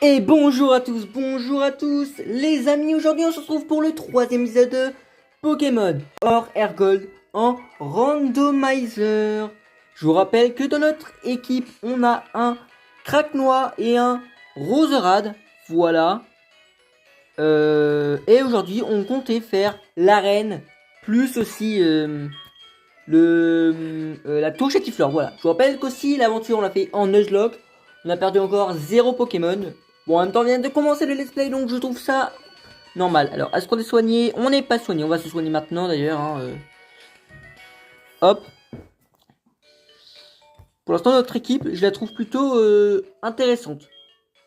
Et bonjour à tous les amis, aujourd'hui on se retrouve pour le troisième épisode de Pokémon Or Airgold en randomizer. Je vous rappelle que dans notre équipe on a un Craquenois et un Roserade, voilà. Et aujourd'hui on comptait faire l'arène, plus aussi la tour Chétiflore, voilà. Je vous rappelle qu'aussi l'aventure on l'a fait en Nuzlocke, on a perdu encore 0 Pokémon. Bon, en même temps, on vient de commencer le let's play, donc je trouve ça normal. Alors, est-ce qu'on est soigné? On n'est pas soigné. On va se soigner maintenant, d'ailleurs. Hop. Pour l'instant, notre équipe, je la trouve plutôt intéressante.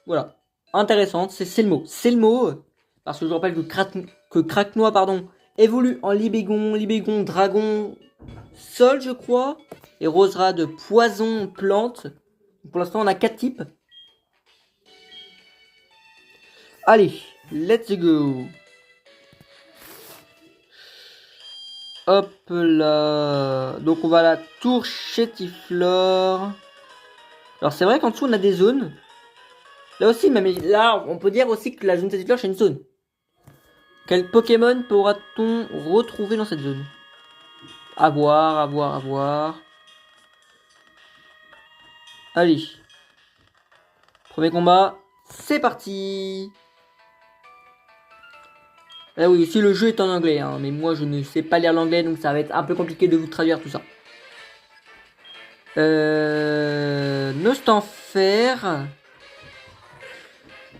Voilà. Intéressante, c'est le mot. C'est le mot. Parce que je vous rappelle que Craquenois, évolue en Libégon, Dragon, Sol, je crois. Et Roserade, Poison, Plante. Pour l'instant, on a 4 types. Allez, let's go. Hop là. Donc on va à la tour Chétiflore. Alors c'est vrai qu'en dessous on a des zones. Là aussi, même là on peut dire aussi que la zone Chétiflore c'est une zone. Quel Pokémon pourra-t-on retrouver dans cette zone? À voir. Allez. Premier combat, c'est parti. Ah oui, si le jeu est en anglais, hein, mais moi je ne sais pas lire l'anglais, donc ça va être un peu compliqué de vous traduire tout ça. Nostanfer.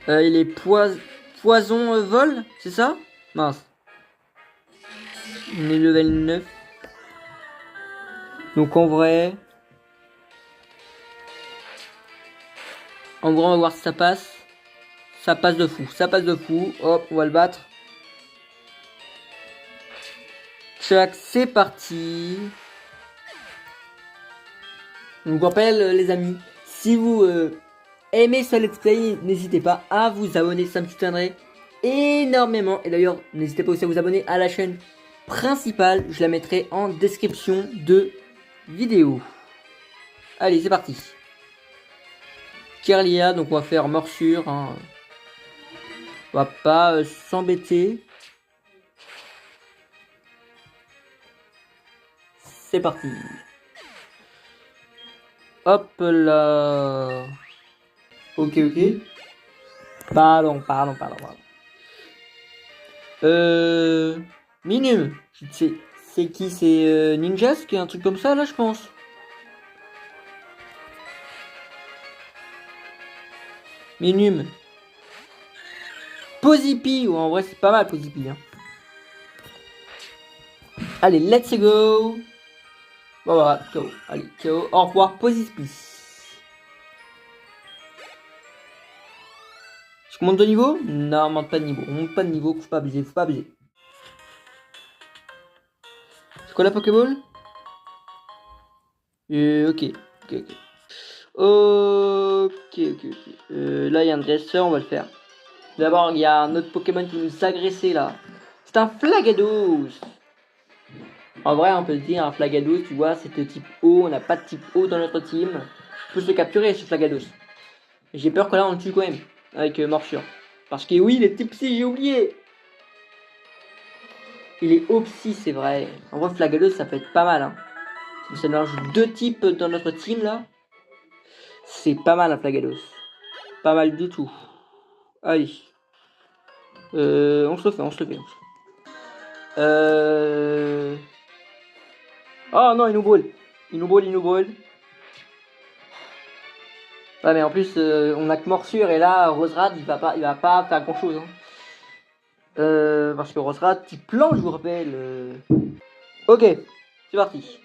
Il est poison vol, c'est ça? Mince. On est level 9. Donc en vrai, on va voir si ça passe. Ça passe de fou. Hop, on va le battre. C'est parti. Donc, je vous rappelle, les amis, si vous aimez ce let's play, n'hésitez pas à vous abonner, ça me soutiendrait énormément. Et d'ailleurs, n'hésitez pas aussi à vous abonner à la chaîne principale, je la mettrai en description de vidéo. Allez, c'est parti. Kirlia, donc on va faire morsure. Hein. On va pas s'embêter. C'est parti. Hop là. Ok. Pardon. Minum. C'est qui? C'est Ninjask, un truc comme ça là, je pense. Minum. Posipi. En vrai, c'est pas mal, Posipi. Hein. Allez, let's go. Voilà, KO. Allez, KO. Au revoir, Posipi. Je monte de niveau? Non, on monte pas de niveau. On monte pas de niveau, faut pas abuser. C'est quoi la Pokéball? Ok. Là, il y a un dresseur, on va le faire. D'abord, il y a un autre Pokémon qui nous a agressé là. C'est un Flagados. En vrai, on peut se dire, un Flagados, tu vois, c'est de type O. On n'a pas de type O dans notre team. Je peux se le capturer, ce Flagados. J'ai peur que là, on le tue quand même. Avec morsure. Parce que oui, il est type psy, j'ai oublié. Il est au psy, c'est vrai. En vrai, Flagados, ça peut être pas mal. Hein. Ça mélange 2 types dans notre team là. C'est pas mal un Flagados. Pas mal du tout. Allez. On se le fait. Oh non, il nous brûle. Ouais, mais en plus, on a que morsure et là, Roserade, il va pas faire grand chose. Hein. Parce que Roserade, tu plantes, je vous rappelle. Ok, c'est parti.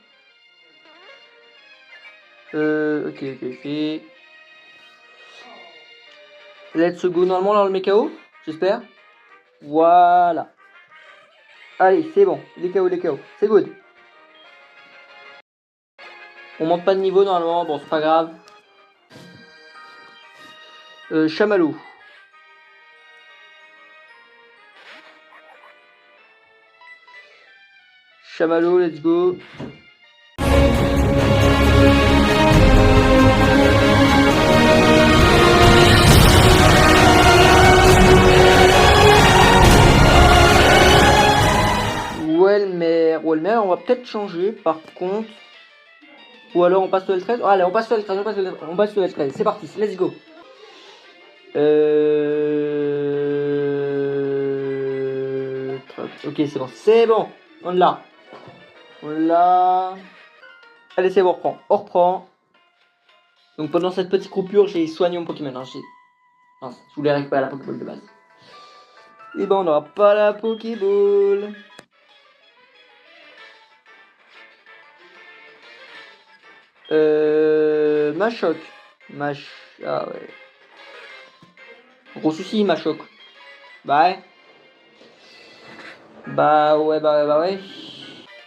Ok. Let's go, normalement, là, le met KO, j'espère. Voilà. Allez, c'est bon, les KO, c'est good. On monte pas de niveau, normalement, bon, c'est pas grave. Chamallow. Let's go. peut-être changer par contre. Ou alors on passe au L13. Allez, on passe au L13, on passe au L13. C'est parti, let's go. Ok, c'est bon. C'est bon. On l'a. On l'a. Allez, c'est bon, on reprend. On reprend. Donc pendant cette petite coupure, j'ai soigné mon Pokémon. Hein, je voulais récupérer la Pokéball de base. Et ben on n'aura pas la Pokéball. Machoc. Ah ouais. Gros souci, Machoc. Bah ouais. Bah ouais.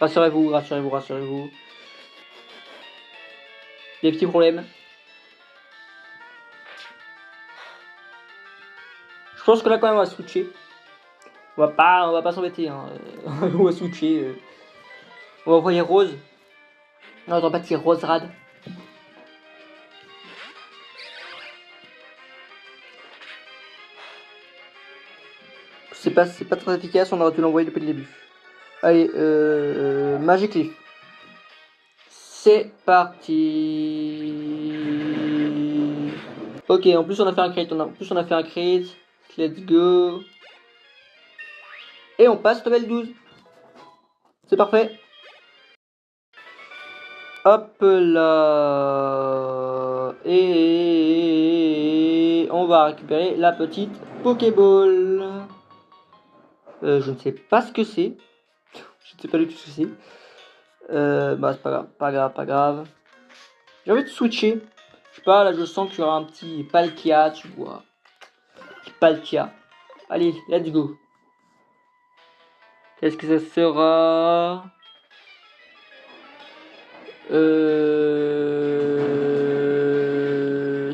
Rassurez-vous. Des petits problèmes. Je pense que là quand même on va switcher. On va pas s'embêter. Hein. On va switcher. On va envoyer Rose. Non, attends pas de Rose Rad. C'est pas très efficace, on aurait dû l'envoyer depuis le début. Allez, Magic Leaf. C'est parti. Ok, en plus on a fait un crit. Let's go. Et on passe level 12. C'est parfait. Hop là. Et on va récupérer la petite Pokéball. Je ne sais pas ce que c'est. Je ne sais pas du tout ce que c'est. Bah c'est pas grave. J'ai envie de switcher. Je sais pas, là je sens qu'il y aura un petit Palkia, tu vois. Petit Palkia. Allez, let's go. Qu'est-ce que ça sera?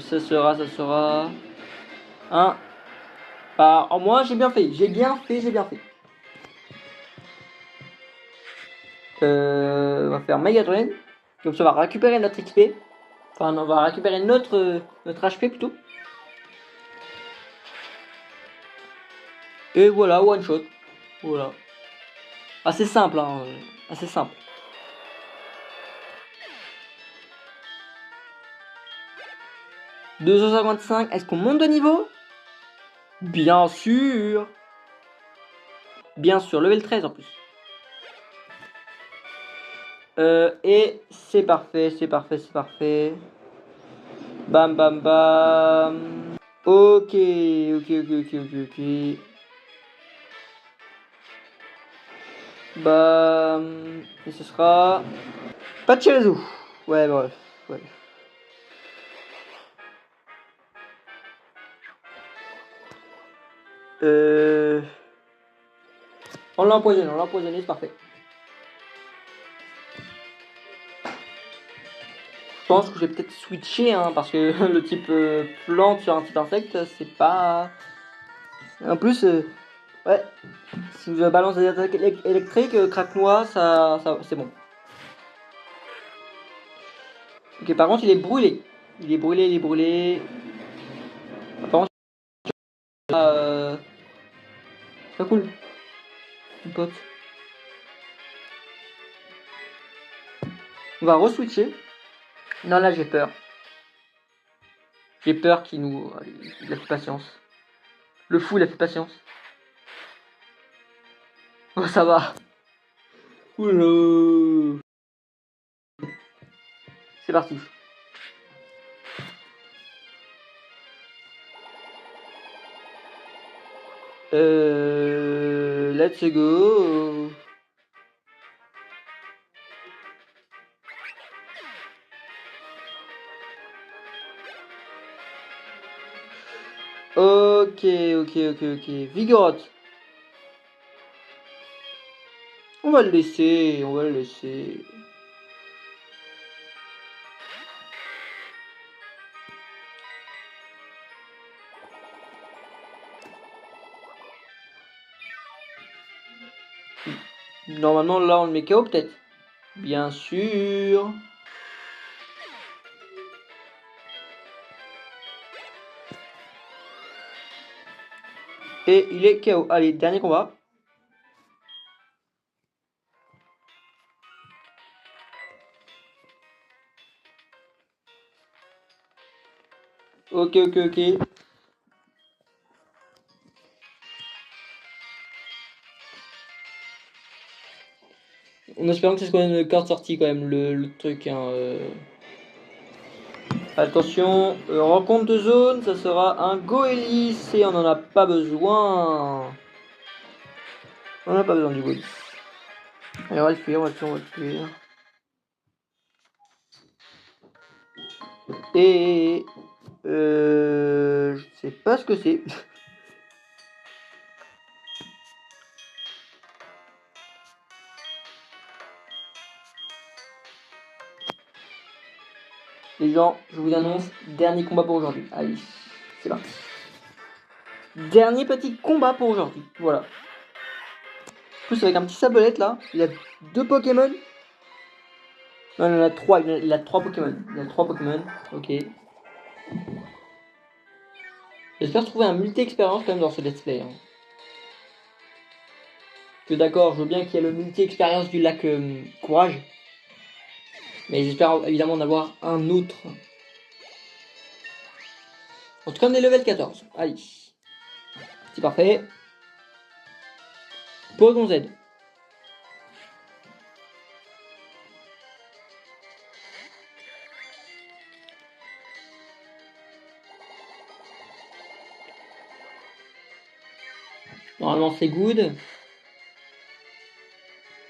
Ça sera. Un. Bah, en moins, j'ai bien fait. On va faire Mega Drain. Comme ça, on va récupérer notre XP. Enfin, on va récupérer notre HP plutôt. Et voilà, one shot. Voilà. Assez simple, hein. Assez simple. « 255, est-ce qu'on monte de niveau? Bien sûr. Bien sûr, level 13 en plus. Et c'est parfait. Bam. Ok. Bam. Et ce sera... Pachirisu. Ouais, bref. Ouais. On l'a empoisonné, c'est parfait. Je pense que je vais peut-être switcher, hein, parce que le type plante sur un type insecte, c'est pas... En plus, ouais, si je balance des attaques électriques, craque-noix, ça c'est bon. Ok, par contre, il est brûlé. Il est brûlé. Par contre, c'est pas cool, mon pote. On va re-switcher. Non, là, j'ai peur. J'ai peur qu'il nous... Il a fait patience. Le fou, il a fait patience. Oh, ça va. Oula. C'est parti. Let's go. Ok. Vigoroth. On va le laisser. Normalement, là, on le met KO peut-être. Bien sûr. Et il est KO. Allez, dernier combat. Ok, ok, ok. En espérant que ce soit quand même une carte sortie, quand même, le truc. Hein, Attention, rencontre de zone, ça sera un Goélis et on n'en a pas besoin. On n'a pas besoin du Goélis. Allez, on va le fuir, on va le fuir, on va le fuir. Et je sais pas ce que c'est. Les gens, je vous annonce, dernier combat pour aujourd'hui. Allez, c'est parti. Dernier petit combat pour aujourd'hui. Voilà. En plus, avec un petit sabolette là, il a 2 Pokémon. Non, il en a 3. Il a 3 Pokémon. Il a 3 Pokémon. Ok. J'espère trouver un multi-expérience quand même dans ce let's play. Hein. Que d'accord, je veux bien qu'il y ait le multi-expérience du lac Courage. Mais j'espère évidemment en avoir un autre. En tout cas, on est level 14. Allez. C'est parfait. Porygon Z. Normalement, c'est good.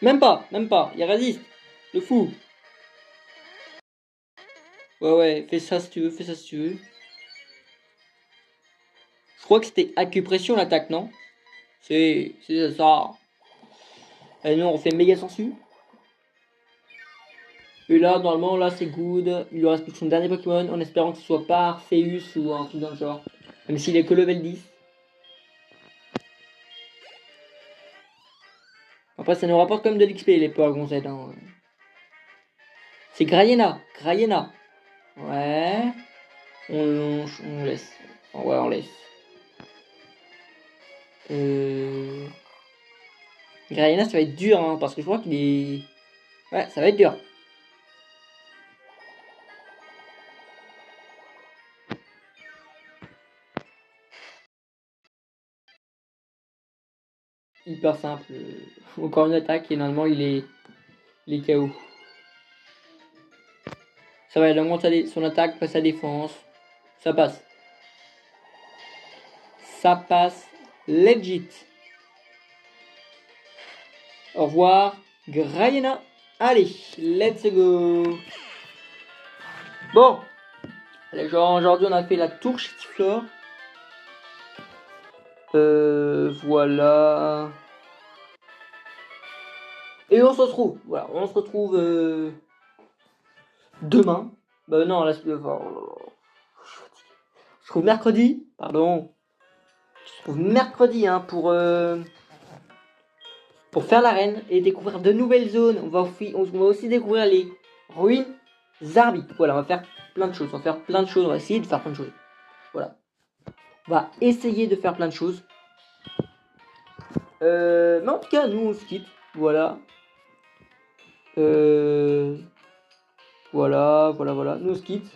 Même pas. Il résiste. Le fou. Ouais, fais ça si tu veux, Je crois que c'était acupression l'attaque, non? C'est ça. Allez, nous on refait méga sensu. Et là, normalement, là c'est good. Il lui reste plus que son dernier Pokémon en espérant que ce soit pas Arceus ou un truc dans le genre. Même s'il est que level 10. Après, ça nous rapporte quand même de l'XP, les Porygon Z. Hein. C'est Grayena. Ouais. On laisse. Ouais, on laisse. Grayena, ça va être dur, hein, parce que je crois qu'il est... Ouais, ça va être dur. Hyper simple. Encore une attaque et normalement il est KO. Ça va, il augmente son attaque, pas sa défense. Ça passe. Ça passe legit. Au revoir, Grayena. Allez, let's go. Bon, les gens, aujourd'hui on a fait la tour Chitiflore. Voilà. Et on se retrouve. Voilà, on se retrouve demain. Bah non, là, je trouve mercredi. Pardon. Je trouve mercredi hein, pour faire l'arène et découvrir de nouvelles zones. On va aussi découvrir les ruines Zarbi. Voilà, on va faire plein de choses. On va essayer de faire plein de choses. Voilà. On va essayer de faire plein de choses. Mais en tout cas, nous on se quitte. Voilà. Voilà. Nous on se quitte.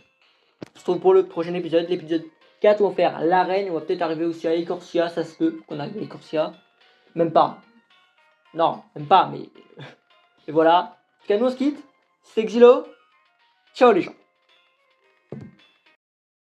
On se retrouve pour le prochain épisode. L'épisode 4, on va faire l'arène. On va peut-être arriver aussi à Ecorcia. Ça se peut qu'on arrive à Ecorcia. Même pas. Non, même pas, mais... Et voilà. En tout cas, nous on se quitte. C'est Xilo. Ciao les gens.